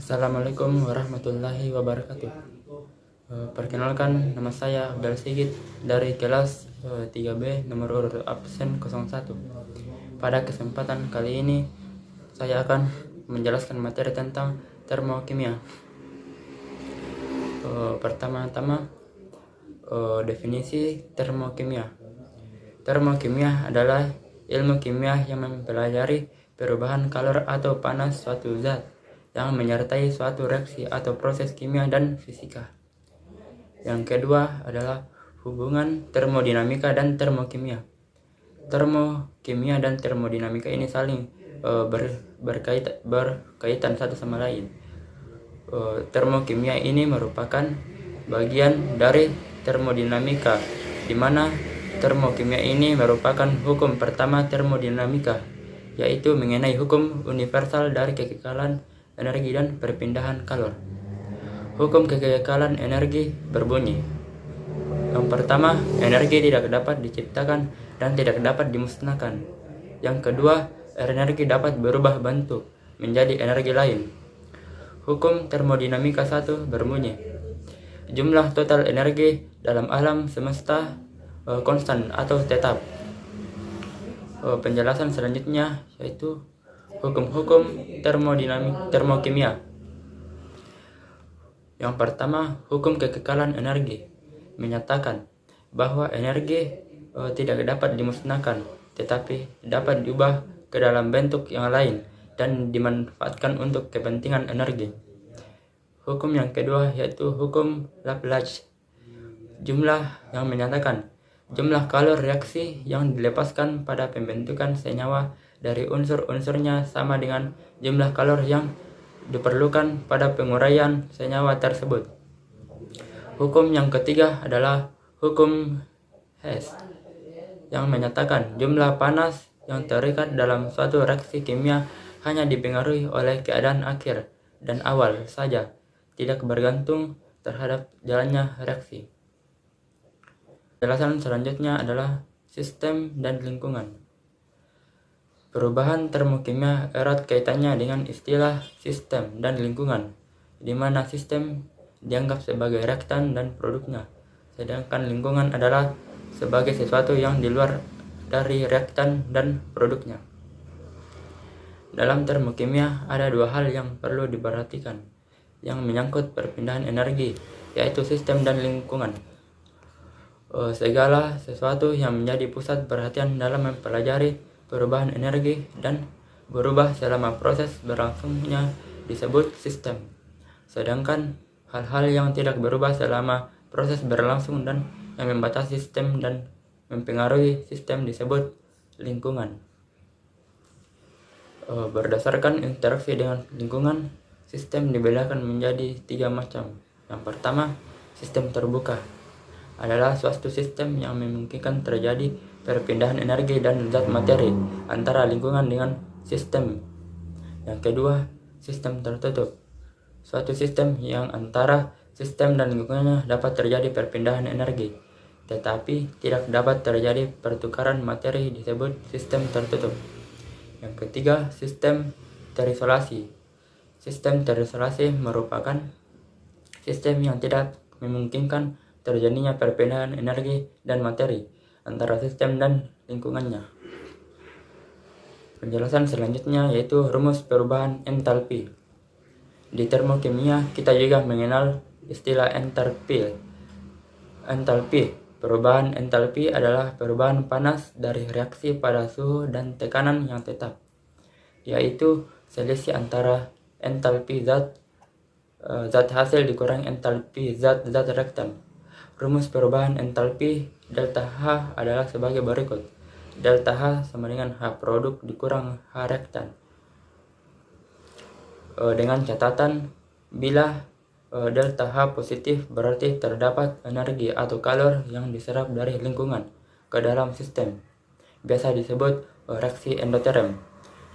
Assalamualaikum warahmatullahi wabarakatuh. Perkenalkan, nama saya Abdul Sigit dari kelas 3B nomor urut absen 01. Pada kesempatan kali ini saya akan menjelaskan materi tentang termokimia. Pertama-tama, definisi termokimia. Termokimia adalah ilmu kimia yang mempelajari perubahan kalor atau panas suatu zat yang menyertai suatu reaksi atau proses kimia dan fisika. Yang kedua adalah hubungan termodinamika dan termokimia. Termokimia dan termodinamika ini saling berkaitan satu sama lain. Termokimia ini merupakan bagian dari termodinamika, di mana termokimia ini merupakan hukum pertama termodinamika, yaitu mengenai hukum universal dari kekekalan energi dan perpindahan kalor. Hukum kekekalan energi berbunyi: yang pertama, energi tidak dapat diciptakan dan tidak dapat dimusnahkan. Yang kedua, energi dapat berubah bentuk menjadi energi lain. Hukum termodinamika 1 berbunyi: jumlah total energi dalam alam semesta konstan atau tetap. Penjelasan selanjutnya yaitu hukum-hukum termokimia. Yang pertama, hukum kekekalan energi menyatakan bahwa energi tidak dapat dimusnahkan, tetapi dapat diubah ke dalam bentuk yang lain dan dimanfaatkan untuk kepentingan energi. Hukum yang kedua yaitu hukum Laplace jumlah, yang menyatakan jumlah kalor reaksi yang dilepaskan pada pembentukan senyawa dari unsur-unsurnya sama dengan jumlah kalor yang diperlukan pada penguraian senyawa tersebut. Hukum yang ketiga adalah hukum Hess yang menyatakan jumlah panas yang terikat dalam suatu reaksi kimia hanya dipengaruhi oleh keadaan akhir dan awal saja, tidak bergantung terhadap jalannya reaksi. Penjelasan selanjutnya adalah sistem dan lingkungan. Perubahan termokimia erat kaitannya dengan istilah sistem dan lingkungan, di mana sistem dianggap sebagai reaktan dan produknya, sedangkan lingkungan adalah sebagai sesuatu yang di luar dari reaktan dan produknya. Dalam termokimia ada dua hal yang perlu diperhatikan yang menyangkut perpindahan energi, yaitu sistem dan lingkungan. Segala sesuatu yang menjadi pusat perhatian dalam mempelajari perubahan energi dan berubah selama proses berlangsungnya disebut sistem. Sedangkan hal-hal yang tidak berubah selama proses berlangsung dan yang membatasi sistem dan mempengaruhi sistem disebut lingkungan. Berdasarkan interaksi dengan lingkungan, sistem dibedakan menjadi 3 macam. Yang pertama, sistem terbuka adalah suatu sistem yang memungkinkan terjadi perpindahan energi dan zat materi antara lingkungan dengan sistem. Yang kedua, sistem tertutup, suatu sistem yang antara sistem dan lingkungannya dapat terjadi perpindahan energi, tetapi tidak dapat terjadi pertukaran materi, disebut sistem tertutup. Yang ketiga, sistem terisolasi. Sistem terisolasi merupakan sistem yang tidak memungkinkan terjadinya perpindahan energi dan materi antara sistem dan lingkungannya. Penjelasan selanjutnya yaitu rumus perubahan entalpi. Di termokimia kita juga mengenal istilah entalpi. Perubahan entalpi adalah perubahan panas dari reaksi pada suhu dan tekanan yang tetap, yaitu selisih antara entalpi zat hasil dikurangi entalpi zat reaktan. Rumus perubahan entalpi delta H adalah sebagai berikut. Delta H sama dengan H produk dikurang H reaktan. Dengan catatan, bila delta H positif berarti terdapat energi atau kalor yang diserap dari lingkungan ke dalam sistem, biasa disebut reaksi endoterm.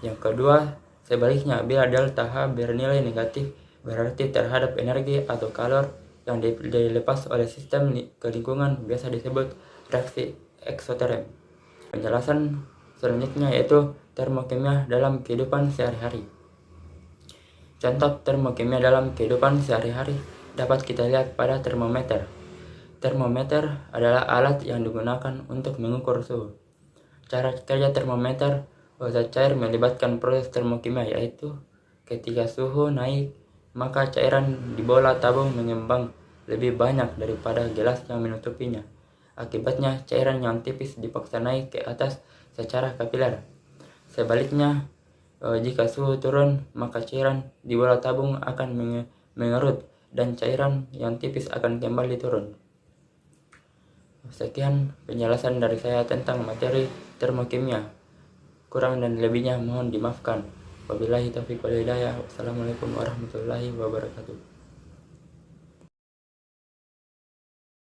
Yang kedua, sebaliknya, bila delta H bernilai negatif berarti terhadap energi atau kalor yang dilepas oleh sistem ke lingkungan, biasa disebut reaksi eksoterm. Penjelasan selanjutnya yaitu termokimia dalam kehidupan sehari-hari. Contoh termokimia dalam kehidupan sehari-hari dapat kita lihat pada termometer. Termometer adalah alat yang digunakan untuk mengukur suhu. Cara kerja termometer zat cair melibatkan proses termokimia, yaitu ketika suhu naik, maka cairan di bola tabung mengembang lebih banyak daripada gelas yang menutupinya. Akibatnya, cairan yang tipis dipaksa naik ke atas secara kapiler. Sebaliknya, jika suhu turun, maka cairan di bola tabung akan mengerut dan cairan yang tipis akan kembali turun. Sekian penjelasan dari saya tentang materi termokimia. Kurang dan lebihnya mohon dimaafkan. Wabillahi taufiq wal hidayah. Wassalamualaikum warahmatullahi wabarakatuh.